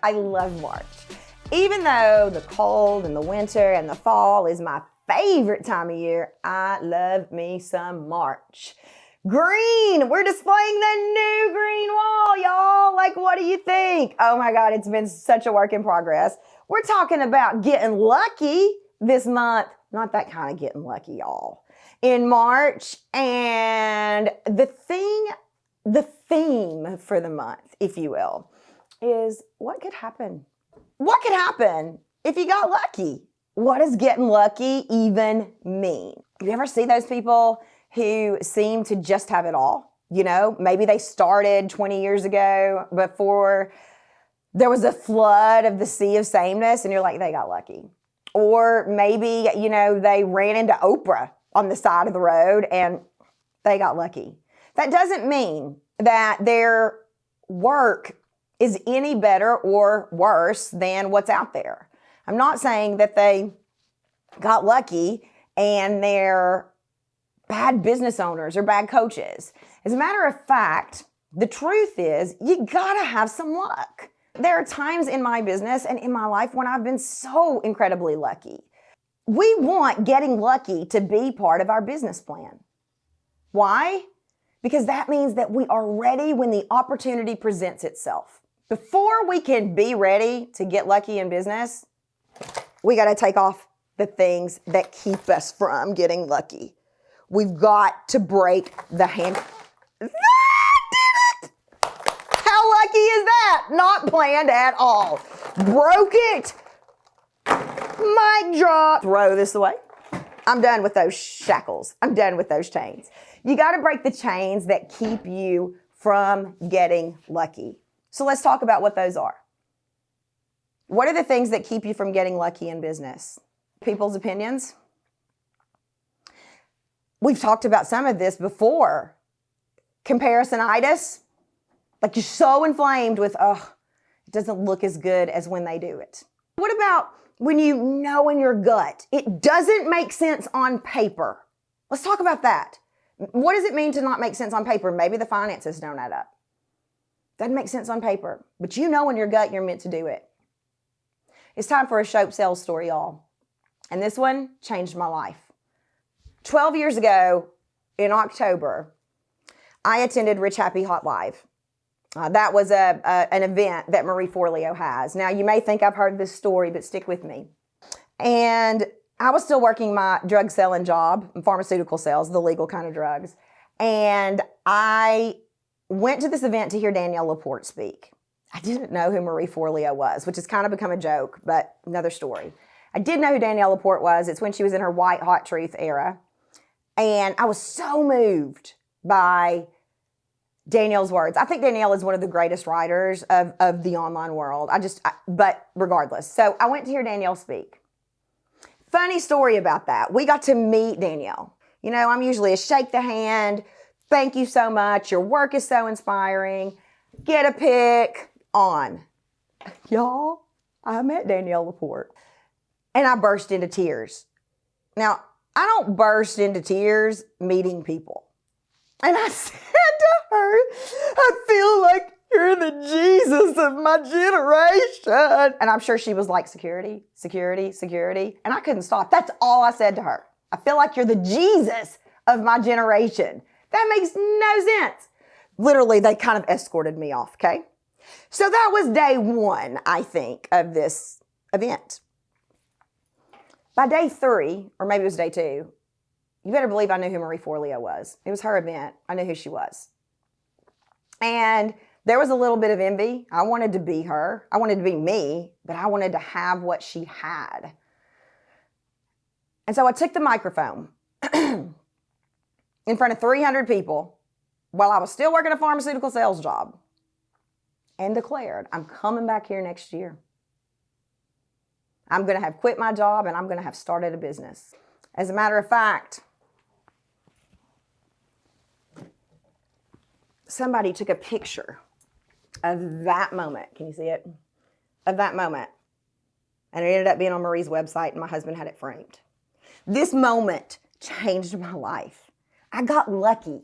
I love March. Even though the cold and the winter and the fall is my favorite time of year, I love me some March. Green, we're displaying the new green wall, y'all. Like, what do you think? Oh my God, it's been such a work in progress. We're talking about getting lucky this month. Not that kind of getting lucky, y'all. In March, and the theme for the month, if you will, is what could happen? What could happen if you got lucky? What does getting lucky even mean? You ever see those people who seem to just have it all? You know, maybe they started 20 years ago before there was a flood of the sea of sameness, and you're like, they got lucky. Or maybe, you know, they ran into Oprah on the side of the road and they got lucky. That doesn't mean that their work is any better or worse than what's out there. I'm not saying that they got lucky and they're bad business owners or bad coaches. As a matter of fact, the truth is you gotta have some luck. There are times in my business and in my life when I've been so incredibly lucky. We want getting lucky to be part of our business plan. Why? Because that means that we are ready when the opportunity presents itself. Before we can be ready to get lucky in business, we got to take off the things that keep us from getting lucky. We've got to break the hand. That did it! How lucky is that? Not planned at all. Broke it. Mic drop. Throw this away. I'm done with those shackles. I'm done with those chains. You got to break the chains that keep you from getting lucky. So let's talk about what those are. What are the things that keep you from getting lucky in business? People's opinions. We've talked about some of this before. Comparisonitis. Like you're so inflamed with, oh, it doesn't look as good as when they do it. What about when you know in your gut, it doesn't make sense on paper? Let's talk about that. What does it mean to not make sense on paper? Maybe the finances don't add up. Doesn't make sense on paper, but you know in your gut you're meant to do it. It's time for a Shope sales story, y'all. And this one changed my life. 12 years ago in October, I attended Rich Happy Hot Live. That was an event that Marie Forleo has. Now, you may think I've heard this story, but stick with me. And I was still working my drug selling job, pharmaceutical sales, the legal kind of drugs. And I went to this event to hear Danielle LaPorte speak. I didn't know who Marie Forleo was, which has kind of become a joke, but another story. I did know who Danielle LaPorte was. It's when she was in her white hot truth era. And I was so moved by Danielle's words. I think Danielle is one of the greatest writers of the online world. But regardless. So I went to hear Danielle speak. Funny story about that. We got to meet Danielle. You know, I'm usually a shake the hand. Thank you so much. Your work is so inspiring. Get a pic on. Y'all, I met Danielle LaPorte and I burst into tears. Now, I don't burst into tears meeting people. And I said to her, I feel like you're the Jesus of my generation. And I'm sure she was like, security, security, security. And I couldn't stop. That's all I said to her. I feel like you're the Jesus of my generation. That makes no sense. Literally, they kind of escorted me off, okay? So that was day one, I think, of this event. By day 3, or maybe it was day 2, you better believe I knew who Marie Forleo was. It was her event. I knew who she was. And there was a little bit of envy. I wanted to be her. I wanted to be me, but I wanted to have what she had. And so I took the microphone in front of 300 people while I was still working a pharmaceutical sales job and declared, I'm coming back here next year. I'm going to have quit my job and I'm going to have started a business. As a matter of fact, somebody took a picture of that moment. Can you see it? Of that moment. And it ended up being on Marie's website and my husband had it framed. This moment changed my life. I got lucky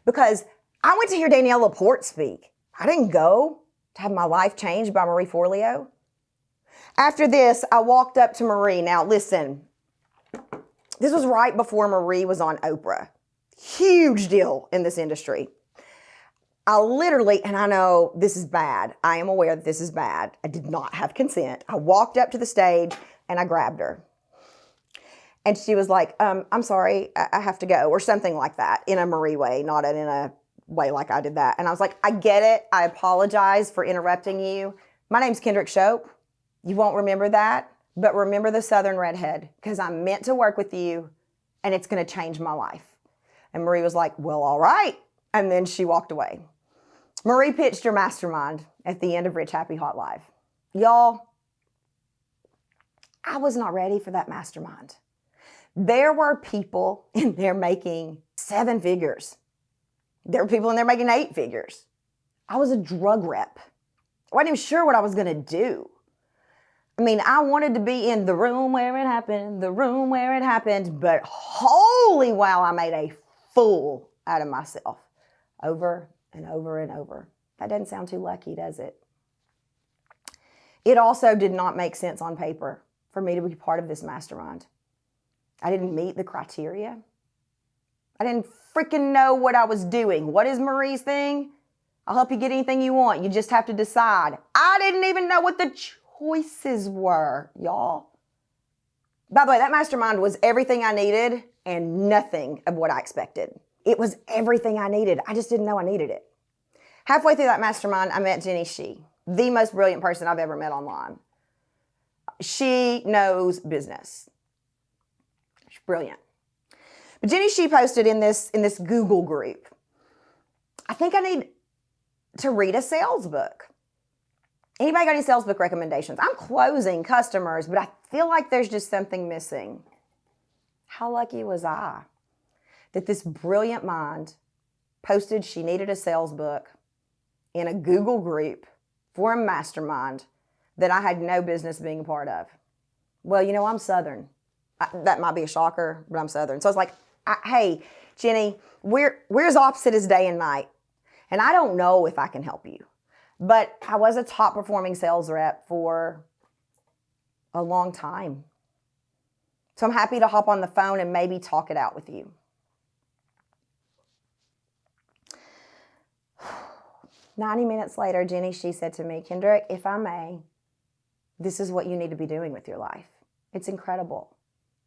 because I went to hear Danielle LaPorte speak. I didn't go to have my life changed by Marie Forleo. After this, I walked up to Marie. Now, listen, this was right before Marie was on Oprah. Huge deal in this industry. I literally, and I know this is bad. I am aware that this is bad. I did not have consent. I walked up to the stage and I grabbed her. And she was like, I'm sorry, I have to go, or something like that, in a Marie way, not in a way like I did that. And I was like, I get it. I apologize for interrupting you. My name's Kendrick Shope. You won't remember that, but remember the Southern Redhead, because I'm meant to work with you and it's going to change my life. And Marie was like, well, all right. And then she walked away. Marie pitched her mastermind at the end of Rich Happy Hot Live. Y'all, I was not ready for that mastermind. There were people in there making 7 figures. There were people in there making 8 figures. I was a drug rep. I wasn't even sure what I was going to do. I mean, I wanted to be in the room where it happened, the room where it happened, but holy wow, I made a fool out of myself over and over and over. That doesn't sound too lucky, does it? It also did not make sense on paper for me to be part of this mastermind. I didn't meet the criteria. I didn't freaking know what I was doing. What is Marie's thing? I'll help you get anything you want. You just have to decide. I didn't even know what the choices were, y'all. By the way, that mastermind was everything I needed and nothing of what I expected. It was everything I needed. I just didn't know I needed it. Halfway through that mastermind, I met Jenny Shih, the most brilliant person I've ever met online. She knows business. She's brilliant. But Jenny Shih posted in this Google group, I think I need to read a sales book. Anybody got any sales book recommendations? I'm closing customers, but I feel like there's just something missing. How lucky was I that this brilliant mind posted she needed a sales book in a Google group for a mastermind that I had no business being a part of. Well, you know, I'm Southern. That might be a shocker, but I'm Southern. So I was like, hey, Jenny, we're as opposite as day and night. And I don't know if I can help you. But I was a top performing sales rep for a long time. So I'm happy to hop on the phone and maybe talk it out with you. "90 minutes later, Jenny Shih said to me, Kendrick, if I may, this is what you need to be doing with your life. It's incredible."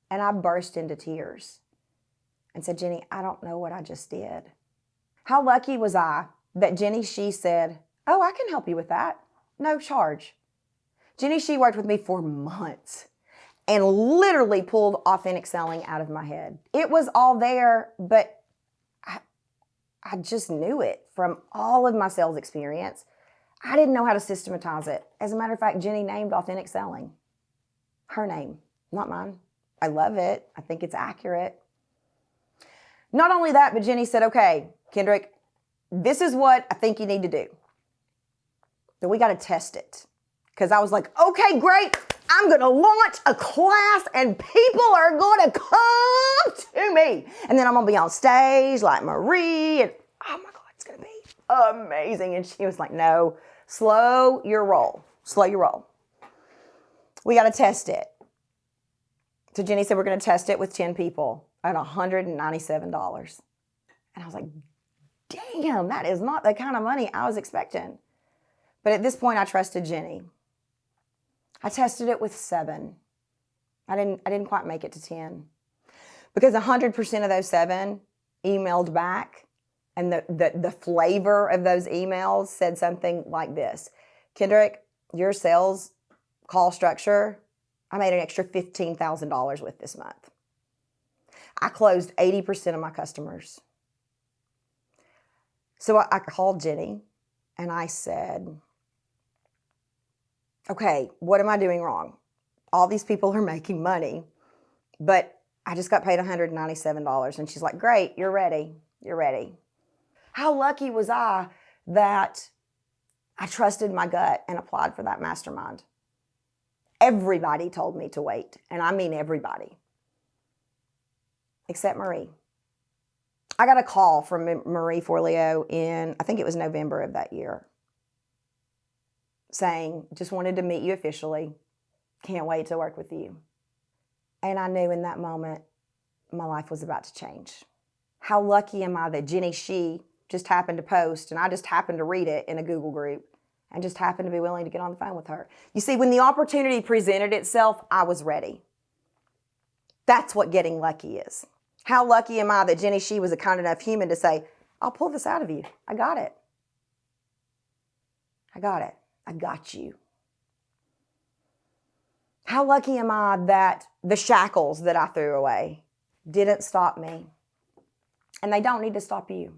And I burst into tears and said, Jenny, I don't know what I just did. How lucky was I that Jenny Shih said, oh, I can help you with that. No charge. Jenny Shih worked with me for months and literally pulled authentic selling out of my head. It was all there, but I just knew it from all of my sales experience. I didn't know how to systematize it. As a matter of fact, Jenny named authentic selling. Her name, not mine. I love it. I think it's accurate. Not only that, but Jenny said, okay, Kendrick, this is what I think you need to do. But we got to test it. Because I was like, okay, great. I'm going to launch a class and people are going to come to me. And then I'm going to be on stage like Marie. And oh my God, it's going to be amazing. And she was like, no, slow your roll. Slow your roll. We got to test it. So Jenny said, we're going to test it with 10 people at $197. And I was like, damn, that is not the kind of money I was expecting. But at this point, I trusted Jenny. I tested it with 7. I didn't quite make it to 10. Because 100% of those 7 emailed back, and the flavor of those emails said something like this. Kendrick, your sales call structure, I made an extra $15,000 with this month. I closed 80% of my customers. So I called Jenny and I said, okay, what am I doing wrong? All these people are making money, but I just got paid $197. And she's like, great, you're ready. You're ready. How lucky was I that I trusted my gut and applied for that mastermind? Everybody told me to wait, and I mean everybody, except Marie. I got a call from Marie Forleo in, I think it was November of that year. saying, just wanted to meet you officially. Can't wait to work with you. And I knew in that moment, my life was about to change. How lucky am I that Jenny Shee just happened to post and I just happened to read it in a Google group and just happened to be willing to get on the phone with her. You see, when the opportunity presented itself, I was ready. That's what getting lucky is. How lucky am I that Jenny Shee was a kind enough human to say, I'll pull this out of you. I got it. I got it. I got you. How lucky am I that the shackles that I threw away didn't stop me? And they don't need to stop you.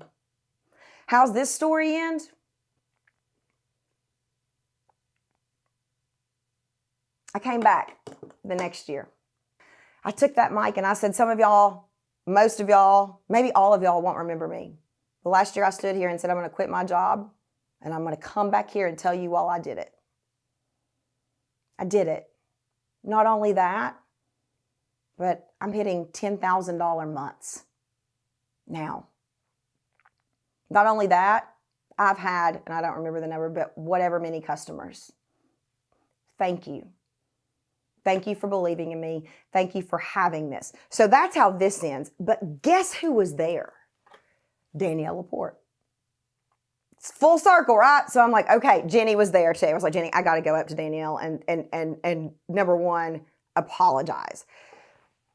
How's this story end? I came back the next year. I took that mic and I said, some of y'all, most of y'all, maybe all of y'all won't remember me. The last year I stood here and said, I'm going to quit my job and I'm going to come back here and tell you all I did it. I did it. Not only that, but I'm hitting $10,000 months now. Not only that, I've had, and I don't remember the number, but whatever many customers. Thank you. Thank you for believing in me. Thank you for having this. So that's how this ends. But guess who was there? Danielle Laporte. It's full circle, right? So I'm like, okay, Jenny was there too. I was like, Jenny, I got to go up to Danielle and number one, apologize.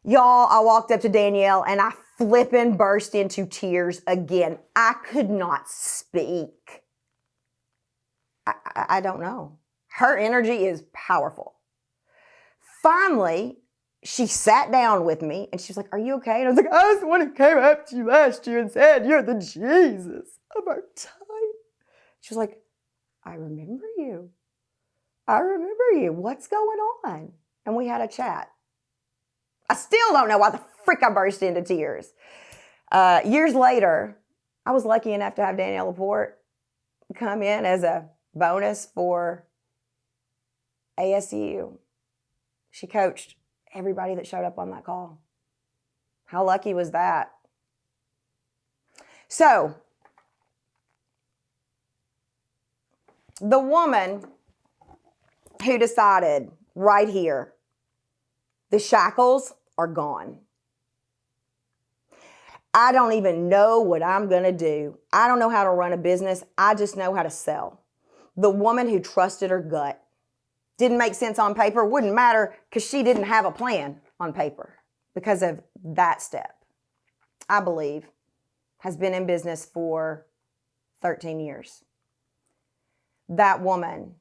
Y'all, I walked up to Danielle and I flippin' burst into tears again. I could not speak. I don't know. Her energy is powerful. Finally, she sat down with me and she was like, are you okay? And I was like, I was the one who came up to you last year and said, you're the Jesus of our time. She was like, I remember you. I remember you. What's going on? And we had a chat. I still don't know why the frick I burst into tears. Years later, I was lucky enough to have Danielle Laporte come in as a bonus for ASU. She coached everybody that showed up on that call. How lucky was that? So, the woman who decided right here, the shackles are gone. I don't even know what I'm going to do. I don't know how to run a business. I just know how to sell. The woman who trusted her gut. Didn't make sense on paper, wouldn't matter because she didn't have a plan on paper because of that step. I believe has been in business for 13 years. That woman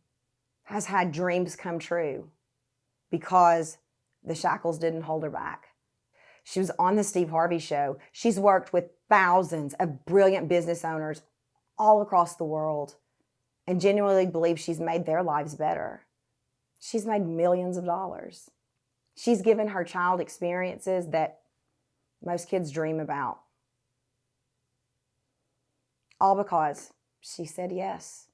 has had dreams come true because the shackles didn't hold her back. She was on the Steve Harvey show. She's worked with thousands of brilliant business owners all across the world and genuinely believe she's made their lives better. She's made millions of dollars. She's given her child experiences that most kids dream about. All because she said yes.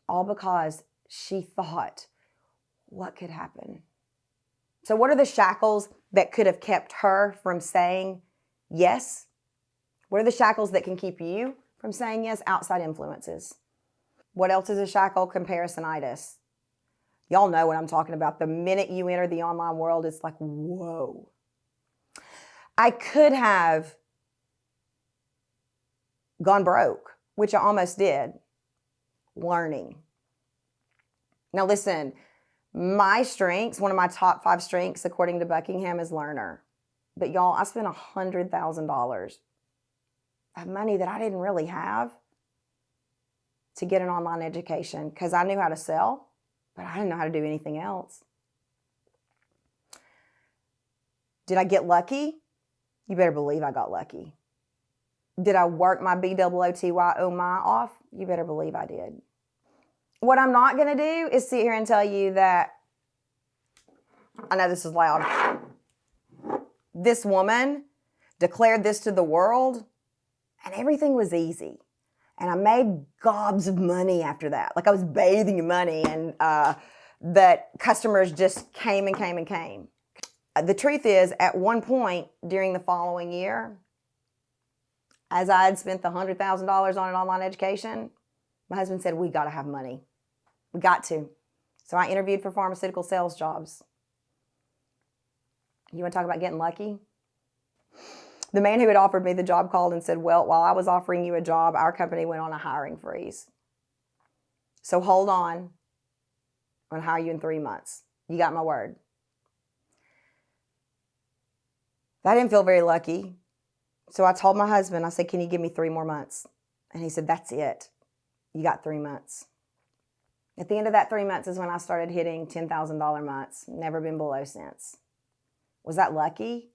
All because she thought, what could happen? So what are the shackles that could have kept her from saying yes? What are the shackles that can keep you from saying yes? Outside influences. What else is a shackle? Comparisonitis. Y'all know what I'm talking about. The minute you enter the online world, it's like, whoa. I could have gone broke, which I almost did, learning. Now listen, my strengths, one of my top 5 strengths, according to Buckingham, is learner. But y'all, I spent $100,000 of money that I didn't really have to get an online education because I knew how to sell, but I didn't know how to do anything else. Did I get lucky? You better believe I got lucky. Did I work my BOOTY off? You better believe I did. What I'm not going to do is sit here and tell you that, I know this is loud, this woman declared this to the world and everything was easy. And I made gobs of money after that. Like I was bathing in money and that customers just came and came and came. The truth is, at one point during the following year, as I had spent the $100,000 on an online education, my husband said, we got to have money. We got to. So I interviewed for pharmaceutical sales jobs. You want to talk about getting lucky? The man who had offered me the job called and said, well, while I was offering you a job, our company went on a hiring freeze. So hold on. I'm going to hire you in 3 months. You got my word. I didn't feel very lucky. So I told my husband, I said, can you give me 3 more months? And he said, that's it. You got 3 months. At the end of that 3 months is when I started hitting $10,000 months. Never been below since. Was that lucky?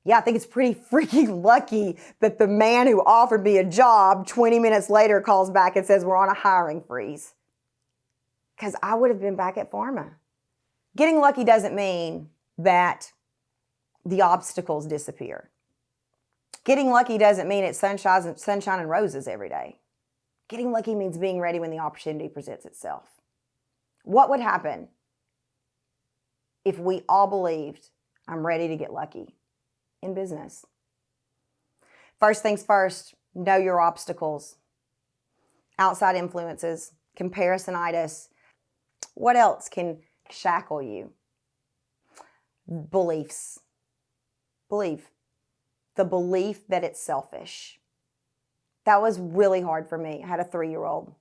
Yeah, I think it's pretty freaking lucky that the man who offered me a job 20 minutes later calls back and says we're on a hiring freeze. Because I would have been back at pharma. Getting lucky doesn't mean that the obstacles disappear. Getting lucky doesn't mean it's sunshine and roses every day. Getting lucky means being ready when the opportunity presents itself. What would happen if we all believed I'm ready to get lucky in business? First things first, know your obstacles. Outside influences, comparisonitis. What else can shackle you? Beliefs. The belief that it's selfish. That was really hard for me. I had a 3-year-old.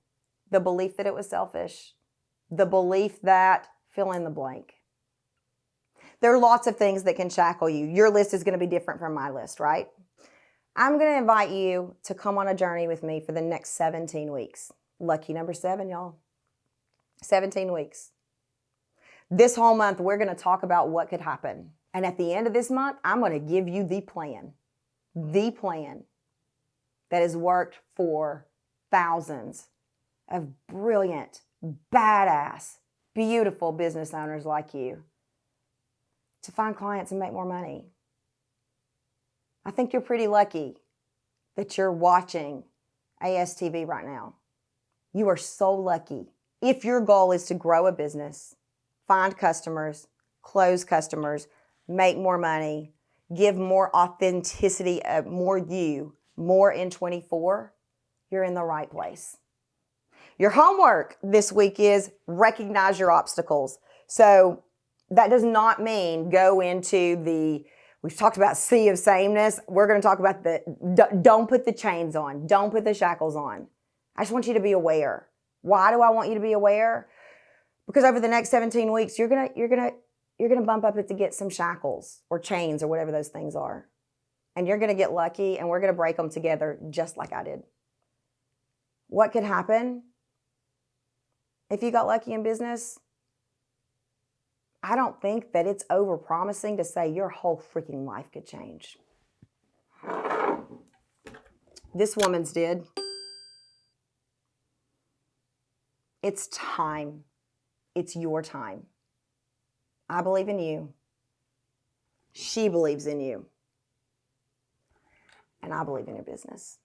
The belief that it was selfish. The belief that fill in the blank. There are lots of things that can shackle you. Your list is going to be different from my list, right? I'm going to invite you to come on a journey with me for the next 17 weeks. Lucky number 7, y'all. 17 weeks. This whole month, we're going to talk about what could happen. And at the end of this month, I'm going to give you the plan that has worked for thousands of brilliant, badass, beautiful business owners like you to find clients and make more money. I think you're pretty lucky that you're watching ASTV right now. You are so lucky. If your goal is to grow a business, find customers, close customers, make more money, give more authenticity, more you, more in 24, you're in the right place. Your homework this week is recognize your obstacles. So that does not mean go into we've talked about sea of sameness. We're going to talk about don't put the chains on. Don't put the shackles on. I just want you to be aware. Why do I want you to be aware? Because over the next 17 weeks, you're gonna bump up to get some shackles or chains or whatever those things are. And you're gonna get lucky and we're gonna break them together just like I did. What could happen if you got lucky in business? I don't think that it's over-promising to say your whole freaking life could change. This woman's did. It's time. It's your time. I believe in you. She believes in you. And I believe in your business.